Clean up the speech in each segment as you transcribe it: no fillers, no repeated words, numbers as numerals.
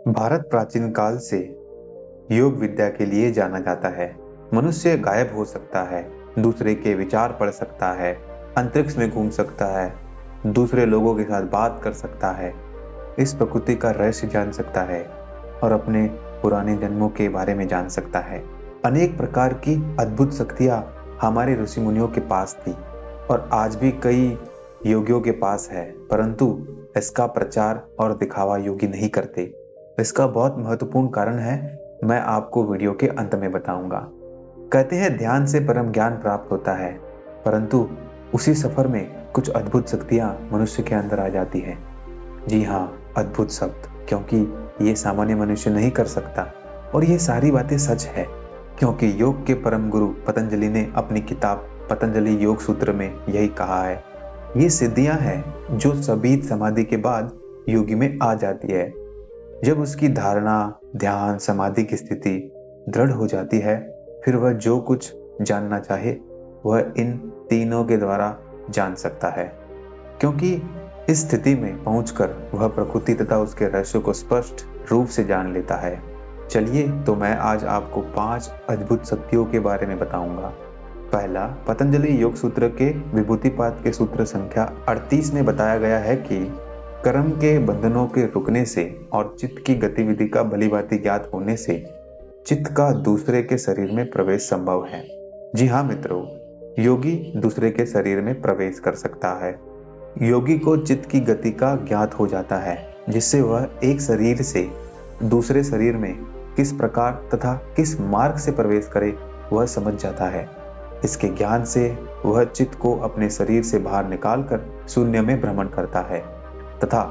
भारत प्राचीन काल से योग विद्या के लिए जाना जाता है। मनुष्य गायब हो सकता है, दूसरे के विचार पढ़ सकता है, अंतरिक्ष में घूम सकता है, दूसरे लोगों के साथ बात कर सकता है, इस प्रकृति का रहस्य जान सकता है और अपने पुराने जन्मों के बारे में जान सकता है। अनेक प्रकार की अद्भुत शक्तियां हमारे ऋषि मुनियों के पास थी और आज भी कई योगियों के पास है, परंतु इसका प्रचार और दिखावा योगी नहीं करते। इसका बहुत महत्वपूर्ण कारण है, मैं आपको वीडियो के अंत में बताऊंगा। कहते हैं ध्यान से परम ज्ञान प्राप्त होता है, परंतु उसी सफर में कुछ अद्भुत शक्तियां मनुष्य के अंदर आ जाती हैं। जी हाँ, अद्भुत शब्द, क्योंकि ये सामान्य मनुष्य नहीं कर सकता और ये सारी बातें सच है, क्योंकि योग के परम गुरु पतंजलि ने अपनी किताब पतंजलि योग सूत्र में यही कहा है। ये सिद्धियां हैं जो सभी समाधि के बाद योगी में आ जाती है। जब उसकी धारणा, ध्यान, समाधि की स्थिति दृढ़ हो जाती है, फिर वह जो कुछ जानना चाहे वह इन तीनों के द्वारा जान सकता है, क्योंकि इस स्थिति में पहुंचकर वह प्रकृति तथा उसके रहस्य को स्पष्ट रूप से जान लेता है। चलिए, तो मैं आज आपको 5 अद्भुत शक्तियों के बारे में बताऊंगा। पहला, पतंजलि योग सूत्र के विभूतिपाद के सूत्र संख्या 38 में बताया गया है कि कर्म के बंधनों के रुकने से और चित्त की गतिविधि का भलीभांति ज्ञात होने से चित्त का दूसरे के शरीर में प्रवेश संभव है। जी हाँ मित्रों, योगी दूसरे के शरीर में प्रवेश कर सकता है। योगी को चित्त की गति का ज्ञात हो जाता है, जिससे वह एक शरीर से दूसरे शरीर में किस प्रकार तथा किस मार्ग से प्रवेश करे वह समझ जाता है। इसके ज्ञान से वह चित्त को अपने शरीर से बाहर निकालकर शून्य में भ्रमण करता है तथा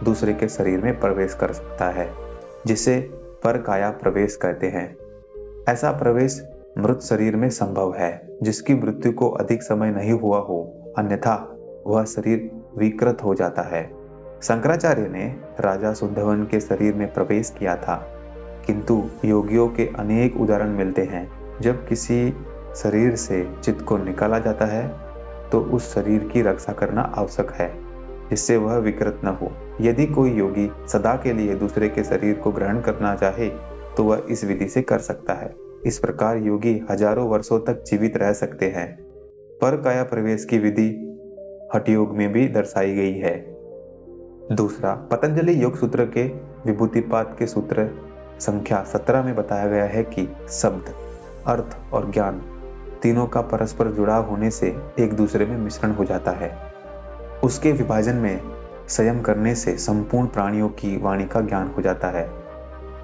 दूसरे के शरीर में प्रवेश कर सकता है, जिसे परकाया प्रवेश कहते हैं। ऐसा प्रवेश मृत शरीर में संभव है, जिसकी मृत्यु को अधिक समय नहीं हुआ हो, अन्यथा वह शरीर विकृत हो जाता है। शंकराचार्य ने राजा सुद्धवन के शरीर में प्रवेश किया था, किंतु योगियों के अनेक उदाहरण मिलते हैं। जब किसी शरीर से चित्त को निकाला जाता है तो उस शरीर की रक्षा करना आवश्यक है, जिससे वह विकृत न हो। यदि कोई योगी सदा के लिए दूसरे के शरीर को ग्रहण करना चाहे तो वह इस विधि से कर सकता है। इस प्रकार योगी हजारों वर्षों तक जीवित रह सकते हैं। परकाया प्रवेश की विधि हठ योग में भी दर्शाई गई है। दूसरा, पतंजलि योग सूत्र के विभूतिपाद के सूत्र संख्या 17 में बताया गया है कि शब्द, अर्थ और ज्ञान तीनों का परस्पर जुड़ाव होने से एक दूसरे में मिश्रण हो जाता है। उसके विभाजन में संयम करने से संपूर्ण प्राणियों की वाणी का ज्ञान हो जाता है।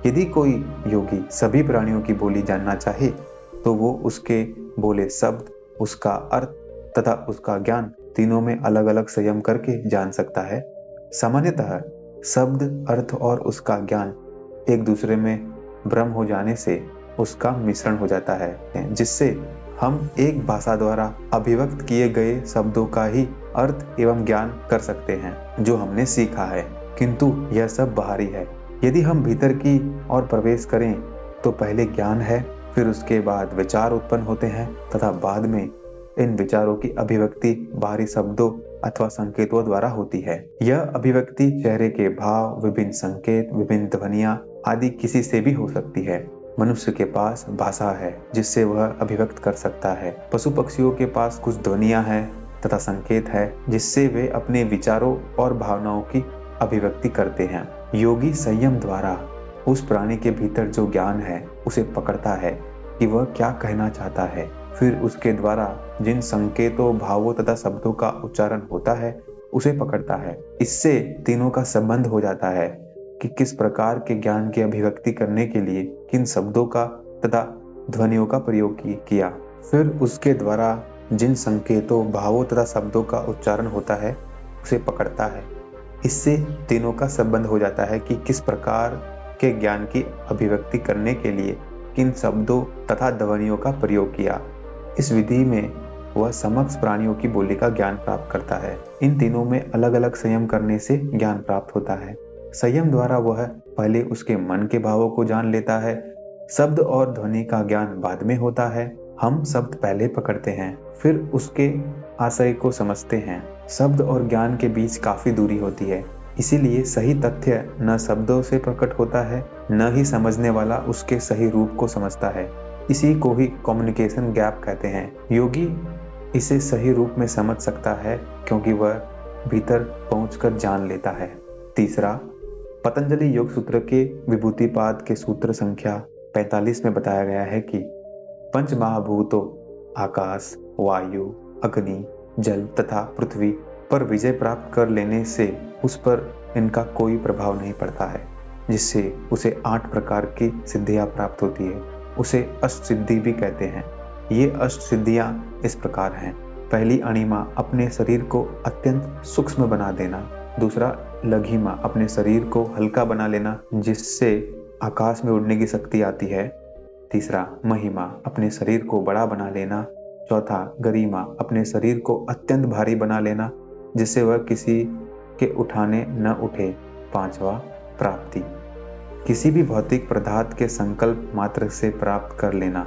यदि कोई योगी सभी प्राणियों की बोली जानना चाहे तो वो उसके बोले शब्द, उसका अर्थ तथा उसका ज्ञान तीनों में अलग अलग संयम करके जान सकता है। सामान्यतः शब्द, अर्थ और उसका ज्ञान एक दूसरे में भ्रम हो जाने से उसका मिश्रण हो जाता है, जिससे हम एक भाषा द्वारा अभिव्यक्त किए गए शब्दों का ही अर्थ एवं ज्ञान कर सकते हैं जो हमने सीखा है, किंतु यह सब बाहरी है। यदि हम भीतर की ओर प्रवेश करें तो पहले ज्ञान है, फिर उसके बाद विचार उत्पन्न होते हैं तथा बाद में इन विचारों की अभिव्यक्ति बाहरी शब्दों अथवा संकेतों द्वारा होती है। यह अभिव्यक्ति चेहरे के भाव, विभिन्न संकेत, विभिन्न ध्वनियां आदि किसी से भी हो सकती है। मनुष्य के पास भाषा है जिससे वह अभिव्यक्त कर सकता है। पशु पक्षियों के पास कुछ ध्वनियां हैं तथा संकेत है जिससे वे अपने विचारों और भावनाओं की अभिव्यक्ति करते हैं। योगी संयम द्वारा उस प्राणी के भीतर जो ज्ञान है उसे पकड़ता है कि वह क्या कहना चाहता है, फिर उसके द्वारा जिन संकेतों, भावों तथा शब्दों का उच्चारण होता है उसे पकड़ता है। इससे तीनों का संबंध हो जाता है कि किस प्रकार के ज्ञान की अभिव्यक्ति करने के लिए किन शब्दों का तथा ध्वनियों का प्रयोग किया। फिर उसके द्वारा जिन संकेतों, भावों तथा शब्दों का उच्चारण होता है उसे पकड़ता है। इससे तीनों का संबंध हो जाता है कि किस प्रकार के ज्ञान की अभिव्यक्ति करने के लिए किन शब्दों तथा ध्वनियों का प्रयोग किया। इस विधि में वह समस्त प्राणियों की बोली का ज्ञान प्राप्त करता है। इन तीनों में अलग अलग संयम करने से ज्ञान प्राप्त होता है। संयम द्वारा वह पहले उसके मन के भावों को जान लेता है, शब्द और ध्वनि का ज्ञान बाद में होता है। हम शब्द पहले पकड़ते हैं, फिर उसके आशय को समझते हैं। शब्द और ज्ञान के बीच काफी दूरी होती है, इसीलिए सही तथ्य न शब्दों से प्रकट होता है, न ही समझने वाला उसके सही रूप को समझता है। इसी को ही कम्युनिकेशन गैप कहते हैं। योगी इसे सही रूप में समझ सकता है क्योंकि वह भीतर पहुंचकर जान लेता है। तीसरा, पतंजलि योग सूत्र के विभूतिपाद के सूत्र संख्या 45 में बताया गया है कि पंच महाभूतों आकाश, वायु, अग्नि, जल तथा पृथ्वी पर विजय प्राप्त कर लेने से उस पर इनका कोई प्रभाव नहीं पड़ता है, जिससे उसे 8 प्रकार की सिद्धियां प्राप्त होती है। उसे अष्ट सिद्धि भी कहते हैं। ये अष्ट सिद्धियां इस प्रकार हैं। पहली अणिमा, अपने शरीर को अत्यंत सूक्ष्म बना देना। दूसरा, लघिमा, अपने शरीर को हल्का बना लेना जिससे आकाश में उड़ने की शक्ति आती है। तीसरा, महिमा, अपने शरीर को बड़ा बना लेना। चौथा, गरिमा, अपने शरीर को अत्यंत भारी बना लेना जिससे वह किसी के उठाने न उठे। पांचवा, प्राप्ति, किसी भी भौतिक पदार्थ के संकल्प मात्र से प्राप्त कर लेना,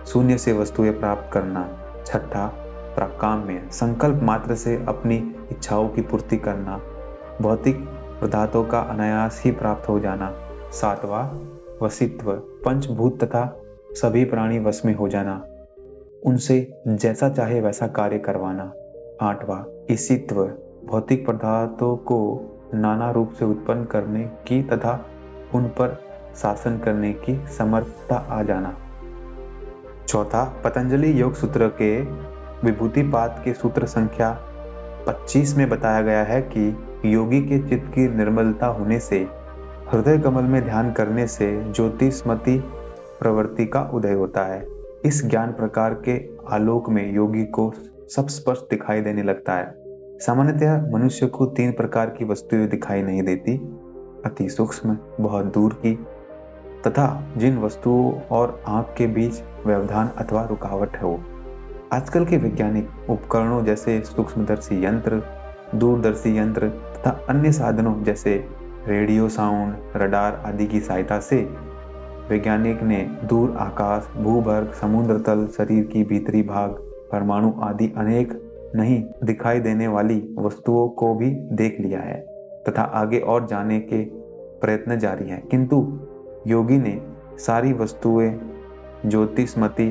शून्य से वस्तुएं प्राप्त करना। छठा, प्राकाम्य, संकल्प मात्र से अपनी इच्छाओं की पूर्ति करना, भौतिक पदार्थों का अनायास ही प्राप्त हो जाना। सातवां, वशित्व, पंचभूत तथा सभी प्राणी वश में हो जाना, उनसे जैसा चाहे वैसा कार्य करवाना। आठवां, ईशित्व, भौतिक पदार्थों को नाना रूप से उत्पन्न करने की तथा उन पर शासन करने की समर्थता आ जाना। चौथा, पतंजलि योग सूत्र के विभूतिपाद के सूत्र संख्या 25 में बताया गया है कि योगी के चित्त की निर्मलता होने से, हृदय कमल में ध्यान करने से ज्योतिषमती प्रवृत्ति का उदय होता है। इस ज्ञान प्रकार के आलोक में योगी को सब स्पष्ट दिखाई देने लगता है। सामान्यतः मनुष्य को 3 प्रकार की वस्तुएं दिखाई नहीं देती, अति सूक्ष्म, बहुत दूर की तथा जिन वस्तुओं और आंख के बीच व्यवधान अथवा रुकावट हो। आजकल के वैज्ञानिक उपकरणों जैसे सूक्ष्मदर्शी यंत्र, दूरदर्शी यंत्र तथा अन्य साधनों जैसे रेडियो, साउंड, रडार आदि की सहायता से वैज्ञानिक ने दूर आकाश, भूवर्ग, समुद्र तल, शरीर की भीतरी भाग, परमाणु आदि अनेक नहीं दिखाई देने वाली वस्तुओं को भी देख लिया है तथा आगे और जाने के प्रयत्न जारी हैं। किंतु योगी ने सारी वस्तुएं ज्योतिषमती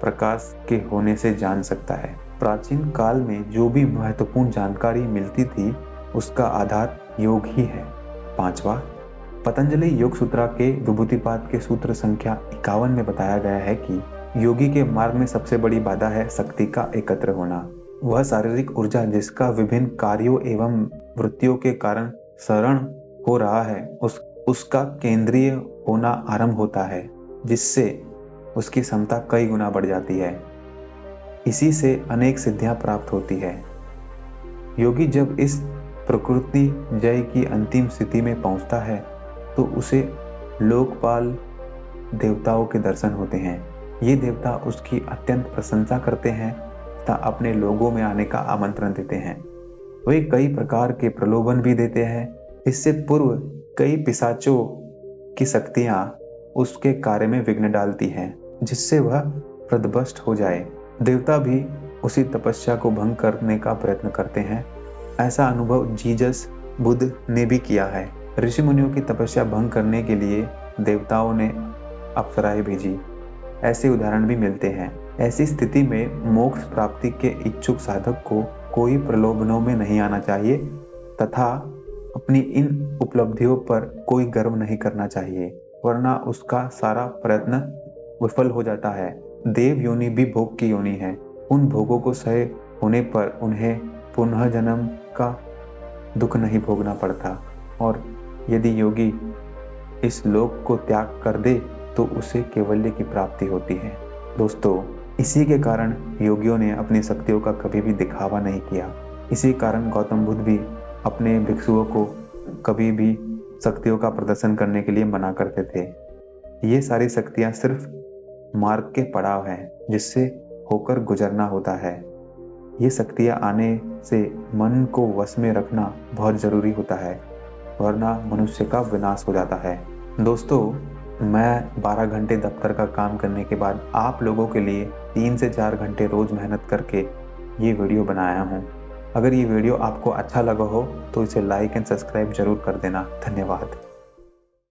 प्रकाश के होने से जान सकता है। प्राचीन काल में जो भी महत्वपूर्ण जानकारी मिलती थी उसका आधार योग ही है। पांचवा, पतंजलि योग सूत्र के विभूतिपाद के सूत्र संख्या 51 में बताया गया है कि योगी के मार्ग में सबसे बड़ी बाधा है शक्ति का एकत्र होना। वह शारीरिक ऊर्जा जिसका विभिन्न कार्यों एवं वृत्तियों के कारण शरण हो रहा है उसका केंद्रीय होना आरंभ होता है, जिससे उसकी क्षमता कई गुना बढ़ जाती है। इसी से अनेक सिद्धियां प्राप्त होती है। योगी जब इस प्रकृति जय की अंतिम स्थिति में पहुंचता है तो उसे लोकपाल देवताओं के दर्शन होते हैं। ये देवता उसकी अत्यंत प्रशंसा करते हैं तथा अपने लोगों में आने का आमंत्रण देते हैं। वे कई प्रकार के प्रलोभन भी देते हैं। इससे पूर्व कई पिशाचों की शक्तियां उसके कार्य में विघ्न डालती हैं, जिससे वह पदभ्रष्ट हो जाए। देवता भी उसी तपस्या को भंग करने का प्रयत्न करते हैं। ऐसा अनुभव जीसस बुद्ध ने भी किया है। ऋषि मुनियों की तपस्या भंग करने के लिए देवताओं ने अप्सराएं भेजी। ऐसे उदाहरण भी मिलते हैं। ऐसी स्थिति में मोक्ष प्राप्ति के इच्छुक साधक को कोई प्रलोभनों में नहीं आना चाहिए तथा अपनी इन उपलब्धियों पर कोई गर्व नहीं करना चाहिए, वरना उसका सारा प्रयत्न विफल हो जाता है। देव योनि भी भोग की योनि है। उन भोगों को सहे होने पर उन्हें पुनः जन्म का दुख नहीं भोगना पड़ता और यदि योगी इस लोक को त्याग कर दे तो उसे केवल्य की प्राप्ति होती है। दोस्तों, इसी के कारण योगियों ने अपनी शक्तियों का कभी भी दिखावा नहीं किया। इसी कारण गौतम बुद्ध भी अपने भिक्षुओं को कभी भी शक्तियों का प्रदर्शन करने के लिए मना करते थे। ये सारी शक्तियां सिर्फ मार्ग के पड़ाव हैं जिससे होकर गुजरना होता है। ये शक्तियां आने से मन को वश में रखना बहुत जरूरी होता है, वरना मनुष्य का विनाश हो जाता है। दोस्तों, मैं 12 घंटे दफ्तर का काम करने के बाद आप लोगों के लिए 3 से 4 घंटे रोज मेहनत करके ये वीडियो बनाया हूँ। अगर ये वीडियो आपको अच्छा लगा हो तो इसे लाइक एंड सब्सक्राइब जरूर कर देना। धन्यवाद।